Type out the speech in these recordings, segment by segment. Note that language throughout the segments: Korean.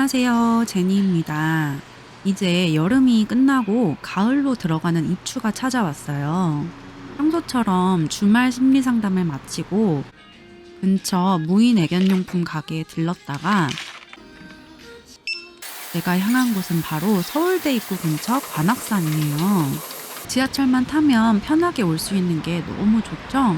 안녕하세요. 제니입니다. 이제 여름이 끝나고 가을로 들어가는 입추가 찾아왔어요. 평소처럼 주말 심리 상담을 마치고 근처 무인 애견용품 가게에 들렀다가 제가 향한 곳은 바로 서울대 입구 근처 관악산이에요. 지하철만 타면 편하게 올 수 있는 게 너무 좋죠?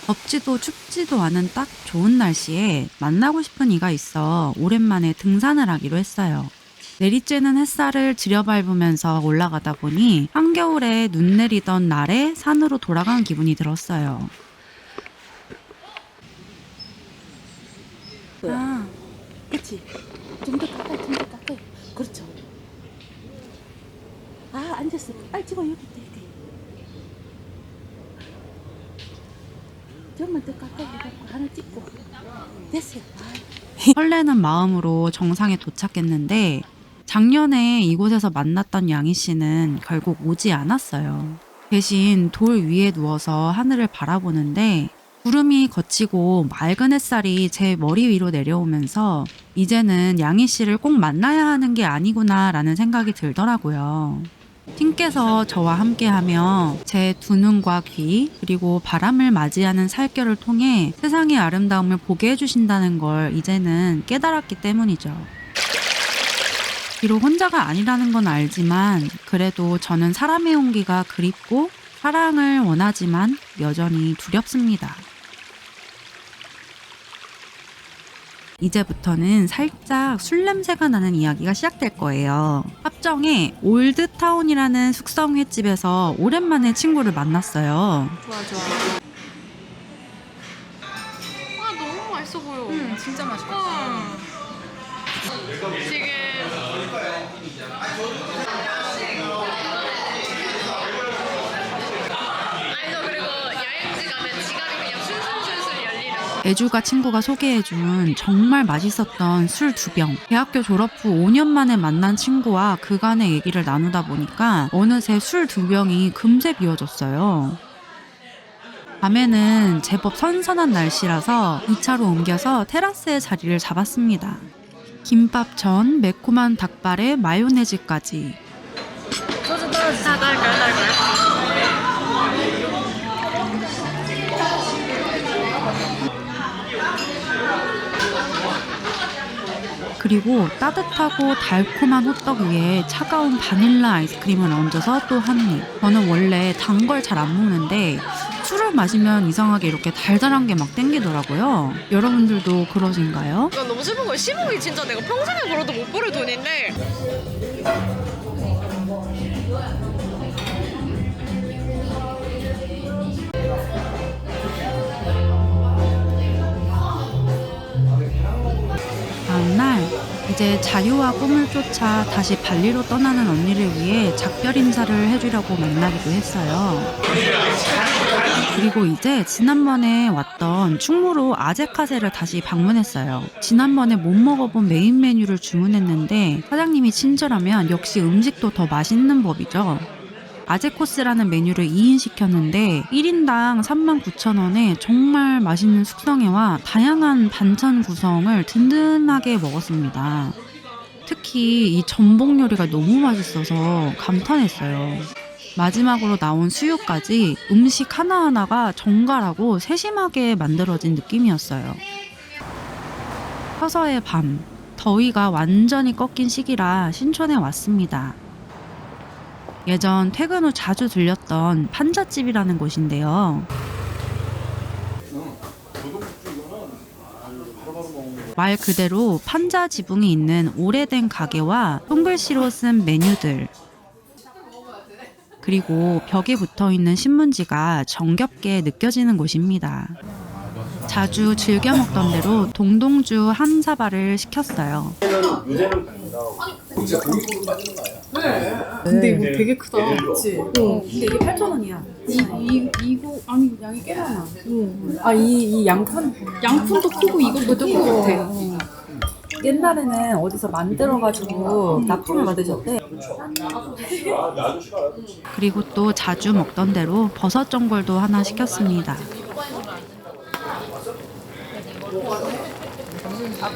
덥지도 춥지도 않은 딱 좋은 날씨에 만나고 싶은 이가 있어 오랜만에 등산을 하기로 했어요. 내리쬐는 햇살을 들여밟으면서 올라가다 보니 한겨울에 눈 내리던 날에 산으로 돌아간 기분이 들었어요. 아, 그치. 좀 더 가까이, 좀 더 가까이. 그렇죠. 아, 앉았어. 빨리 찍어, 여기 있다, 여기. 좀만 더 가까이 해갖고 하나 찍고. 됐어요. 설레는 마음으로 정상에 도착했는데 작년에 이곳에서 만났던 양희 씨는 결국 오지 않았어요. 대신 돌 위에 누워서 하늘을 바라보는데 구름이 걷히고 맑은 햇살이 제 머리 위로 내려오면서 이제는 양희 씨를 꼭 만나야 하는 게 아니구나라는 생각이 들더라고요. 팀께서 저와 함께하며 제 두 눈과 귀 그리고 바람을 맞이하는 살결을 통해 세상의 아름다움을 보게 해주신다는 걸 이제는 깨달았기 때문이죠. 비록 혼자가 아니라는 건 알지만 그래도 저는 사람의 온기가 그립고 사랑을 원하지만 여전히 두렵습니다. 이제부터는 살짝 술 냄새가 나는 이야기가 시작될 거예요. 합정의 올드타운이라는 숙성 횟집에서 오랜만에 친구를 만났어요. 좋아. 아 너무 맛있어 보여. 진짜 맛있겠다. 지금 아니 저 그리고 여행지 가면 지갑이 그냥 술술술술 열리는. 애주가 친구가 소개해준 정말 맛있었던 술 2병. 대학교 졸업 후 5년 만에 만난 친구와 그간의 얘기를 나누다 보니까 어느새 술 2병이 금세 비워졌어요. 밤에는 제법 선선한 날씨라서 2차로 옮겨서 테라스에 자리를 잡았습니다. 김밥 전 매콤한 닭발에 마요네즈까지. 소주 떨어지지. 나갈까요? 그리고 따뜻하고 달콤한 호떡 위에 차가운 바닐라 아이스크림을 얹어서 또 한 입. 저는 원래 단 걸 잘 안 먹는데 술을 마시면 이상하게 이렇게 달달한 게 막 땡기더라고요. 여러분들도 그러신가요? 이건 너무 슬픈 거야. 10억이 진짜 내가 평생에 벌어도 못 벌을 돈인데. 다음날 이제 자유와 꿈을 쫓아 다시 발리로 떠나는 언니를 위해 작별 인사를 해주려고 만나기도 했어요. 그리고 이제 지난번에 왔던 충무로 아제카세를 다시 방문했어요. 지난번에 못 먹어본 메인 메뉴를 주문했는데 사장님이 친절하면 역시 음식도 더 맛있는 법이죠. 아제 코스라는 메뉴를 2인 시켰는데 1인당 39,000원에 정말 맛있는 숙성회와 다양한 반찬 구성을 든든하게 먹었습니다. 특히 이 전복 요리가 너무 맛있어서 감탄했어요. 마지막으로 나온 수육까지 음식 하나하나가 정갈하고 세심하게 만들어진 느낌이었어요. 서서의 밤, 더위가 완전히 꺾인 시기라 신촌에 왔습니다. 예전 퇴근 후 자주 들렸던 판잣집이라는 곳인데요. 말 그대로 판자 지붕이 있는 오래된 가게와 손글씨로 쓴 메뉴들, 그리고 벽에 붙어있는 신문지가 정겹게 느껴지는 곳입니다. 자주 즐겨 먹던 대로 동동주 한 사발을 시켰어요. 요새는 근데 이거 되게 크다. 그치? 근데 이게 8,000원이야. 이거 아니 양이 꽤 많아. 이 양푼도 크고 이것도 큰 것 같아. 옛날에는 어디서 만들어가지고 납품을 받으셨대. 그리고 또 자주 먹던 대로 버섯 전골도 하나 시켰습니다.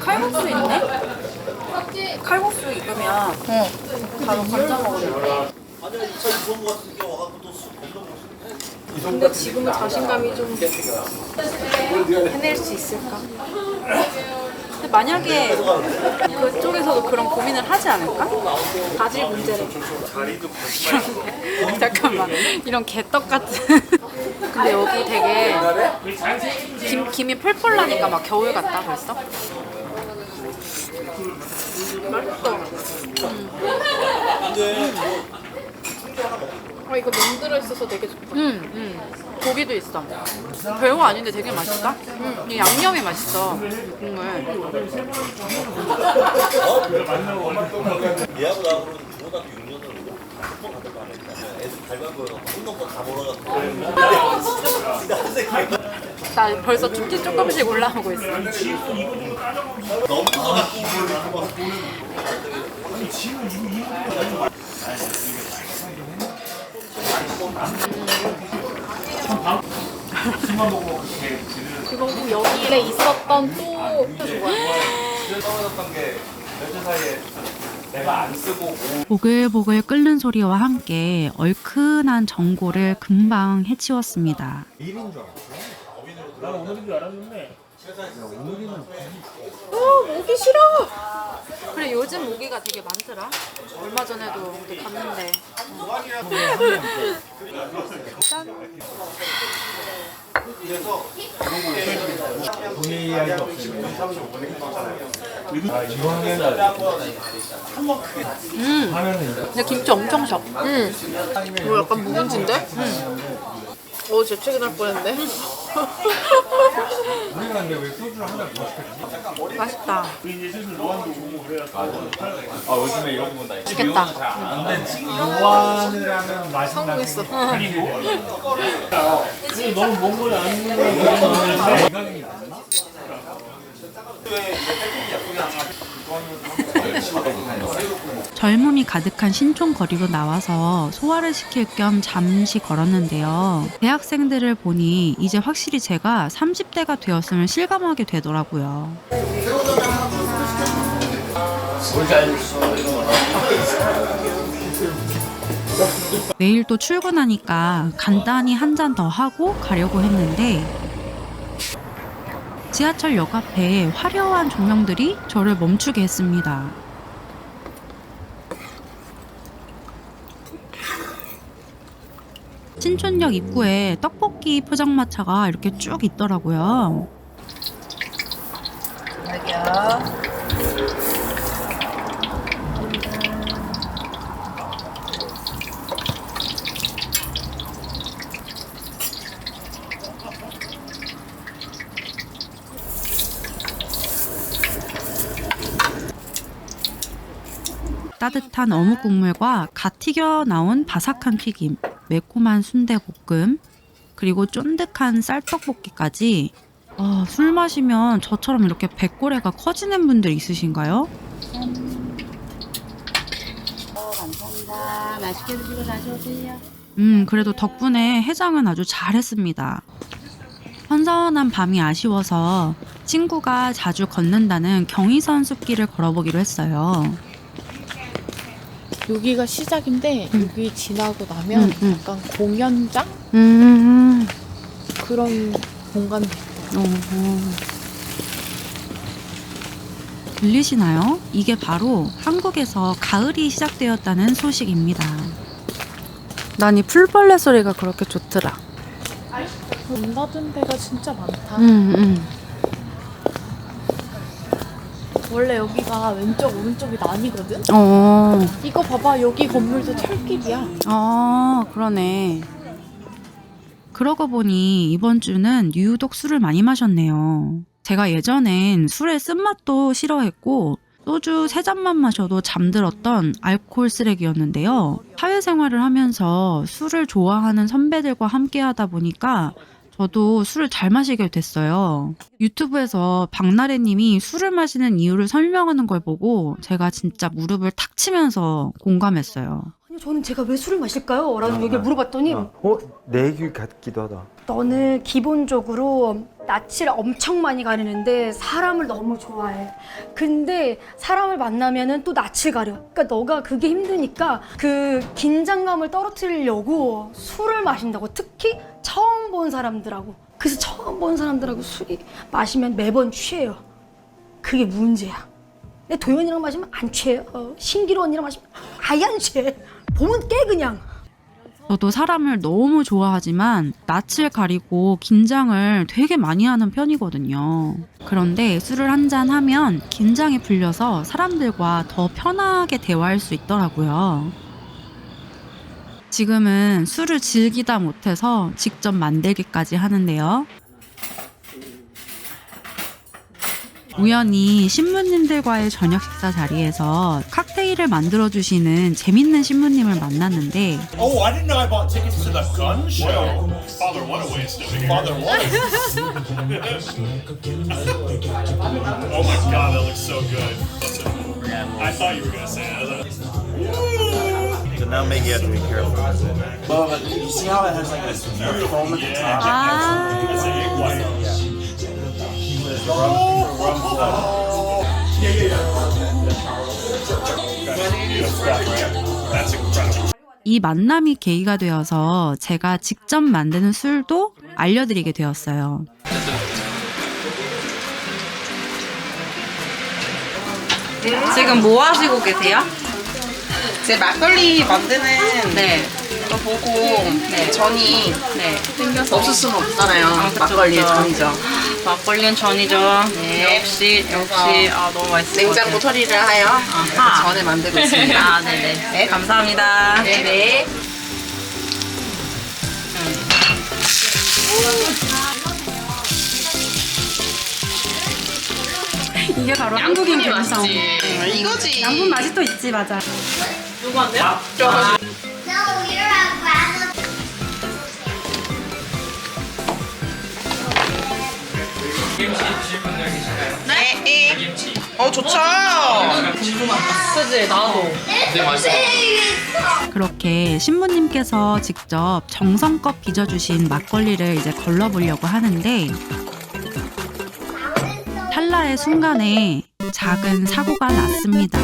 칼국수 있네? 칼국수 익으면 바로 건져 먹으면. 근데 지금은 자신감이 좀 해낼 수 있을까? 근데 만약에 그쪽에서도 그런 고민을 하지 않을까? 바질 문제래. 잠깐만, 이런 개떡 같은. 근데 여기 되게 김이 펄펄 나니까 막 겨울 같다 벌써. 맛있어. 이거 면 들어있어서 되게 좋다. 고기도 있어. 별거 아닌데 되게 맛있다. 이 양념이 맛있어. 국물. 얘하고 나하고는 중고등학교 6년으로 한번 갔다 거 아니야. 애들 발간 거여서 운동권 다 몰아갖고. 나 벌써 춥지 조금씩 올라오고 있어. 그리고 여기에 있었던 또 보글보글 끓는 소리와 함께 얼큰한 전골을 금방 해치웠습니다. 오기 싫어. 그래, 요즘 모기가 되게 많더라. 얼마 전에도 어디 갔는데. 근데 김치 엄청 셔. 뭐 약간 묵은지인데? 진짜 퇴근할 뻔했네. 맛있다. 요즘에 이런 거 다 맛있겠다. 요한을 하면 맛있나? 성공했어. 너무 먼 걸 아는 거야. 젊음이 가득한 신촌거리로 나와서 소화를 시킬 겸 잠시 걸었는데요. 대학생들을 보니 이제 확실히 제가 30대가 되었음을 실감하게 되더라고요. 내일 또 출근하니까 간단히 한 잔 더 하고 가려고 했는데 지하철역 앞에 화려한 조명들이 저를 멈추게 했습니다. 신촌역 입구에 떡볶이 포장마차가 이렇게 쭉 있더라고요. 따뜻한 어묵 국물과 갓 튀겨 나온 바삭한 튀김, 매콤한 순대볶음, 그리고 쫀득한 쌀떡볶이까지. 술 마시면 저처럼 이렇게 배꼬래가 커지는 분들 있으신가요? 감사합니다. 맛있게 드시고 다시 오세요. 그래도 덕분에 해장은 아주 잘했습니다. 선선한 밤이 아쉬워서 친구가 자주 걷는다는 경의선 숲길을 걸어보기로 했어요. 여기가 시작인데 여기 지나고 나면 약간 공연장 그런 공간도 있고. 들리시나요? 이게 바로 한국에서 가을이 시작되었다는 소식입니다. 난 이 풀벌레 소리가 그렇게 좋더라. 문 닫은 데가 진짜 많다. 원래 여기가 왼쪽 오른쪽이 나뉘거든? 이거 봐봐, 여기 건물도 철길이야. 그러네. 그러고 보니 이번 주는 유독 술을 많이 마셨네요. 제가 예전엔 술의 쓴맛도 싫어했고 소주 3잔만 마셔도 잠들었던 알코올 쓰레기였는데요. 사회생활을 하면서 술을 좋아하는 선배들과 함께 하다 보니까 저도 술을 잘 마시게 됐어요. 유튜브에서 박나래님이 술을 마시는 이유를 설명하는 걸 보고 제가 진짜 무릎을 탁 치면서 공감했어요. 아니, 저는 제가 왜 술을 마실까요? 라는 얘기를 물어봤더니 내 얘기 같기도 하다. 너는 기본적으로 낯을 엄청 많이 가리는데 사람을 너무 좋아해. 근데 사람을 만나면은 또 낯을 가려. 그러니까 너가 그게 힘드니까 그 긴장감을 떨어뜨리려고 술을 마신다고. 특히 처음 본 사람들하고. 그래서 처음 본 사람들하고 술이 마시면 매번 취해요. 그게 문제야. 근데 도현이랑 마시면 안 취해요. 신기루 언니랑 마시면 아예 안 취해. 보면 깨 그냥. 저도 사람을 너무 좋아하지만 낯을 가리고 긴장을 되게 많이 하는 편이거든요. 그런데 술을 한잔 하면 긴장이 풀려서 사람들과 더 편하게 대화할 수 있더라고요. 지금은 술을 즐기다 못해서 직접 만들기까지 하는데요. 우연히 신부님들과의 저녁 식사 자리에서 칵테일을 만들어주시는 재밌는 신부님을 만났는데 Oh, I didn't know I bought tickets to the gun show. Father Whataway's doing it. Father what? Oh my god, that looks so good. I thought you were gonna say that. So now maybe you have to be careful. Well, but you see how it has like a foam at the top? It's a egg white. That's incredible. 이 만남이 계기가 되어서 제가 직접 만드는 술도 알려드리게 되었어요. 지금 뭐 하시고 계세요? 제 막걸리 만드는 네. 거 보고 전이 생겨서 없을 수는 없잖아요. 그쵸, 막걸리의 그쵸. 전이죠. 막걸리는 전이죠. 네. 역시 아 너무 맛있을 것 냉장고 같아요. 처리를 하여 아하. 전을 만들고 있습니다. 아 네네. 네. 감사합니다. 네네. 이게 바로 한국인 감성. 이거지. 양분 맛이 또 있지, 맞아. 누구한테요? 네. 좋죠. 그지 나도. 그렇게 신부님께서 직접 정성껏 빚어주신 막걸리를 이제 걸러보려고 하는데 찰나의 순간에 작은 사고가 났습니다.